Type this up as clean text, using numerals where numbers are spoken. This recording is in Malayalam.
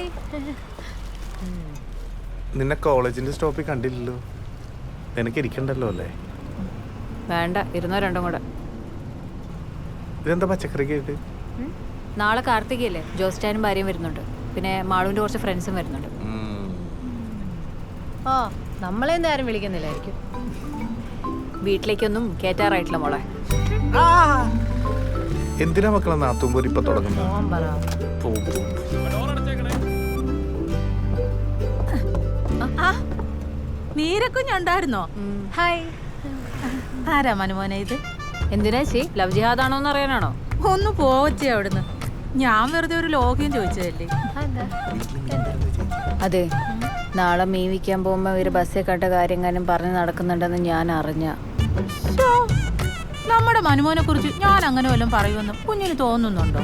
ഹായ്. നിന്നെ കോളേജിന്റെ സ്റ്റോപ്പിൽ കണ്ടില്ലല്ലോ. നിനക്ക് ഇരിക്കണ്ടല്ലോ അല്ലേ? വേണ്ട, ഇരുന്നോ രണ്ടും കൂടെ. ഇതെന്താ പച്ചക്കറിക്ക് ആയിട്ട്? നാളെ കാർത്തികയല്ലേ, ജോസ്റ്റാനും ഭാര്യയും വരുന്നുണ്ട്. പിന്നെ മാളുവിന്റെ കുറച്ച് ഫ്രണ്ട്സും വരുന്നുണ്ട്. ആ നമ്മളെന്താ ആരും വിളിക്കുന്നില്ലായിരിക്കും. വീട്ടിലേക്കൊന്നും കേറ്റാറായിട്ടില്ല മോളെ. എന്തിനാ മക്കളെ നാത്തുമ്പോൾ ഇപ്പൊ തുടങ്ങുന്നത്? പോവാൻ പറ. നീരക്കുഞ്ഞുണ്ടായിരുന്നോ? ഹായ്. ആരാ മനുമോനെ ഇത്? എന്തിനാ ചേ, ലവ് ജിഹാദാണോ എന്ന് അറിയാനാണോ? ഒന്ന് പോവച്ചേ അവിടുന്ന്. ഞാൻ വെറുതെ ഒരു ലോഗ്യം ചോദിച്ചതല്ലേ. അതെ, നാളെ മീൻ വിൽക്കാൻ പോകുമ്പോ ഇവര് ബസ്സിൽ കണ്ട കാര്യങ്ങളും പറഞ്ഞ് നടക്കുന്നുണ്ടെന്ന് ഞാൻ അറിഞ്ഞ. നമ്മുടെ മനുമോനെ കുറിച്ച് ഞാൻ അങ്ങനെ വല്ലതും പറയുമെന്ന് കുഞ്ഞിന് തോന്നുന്നുണ്ടോ?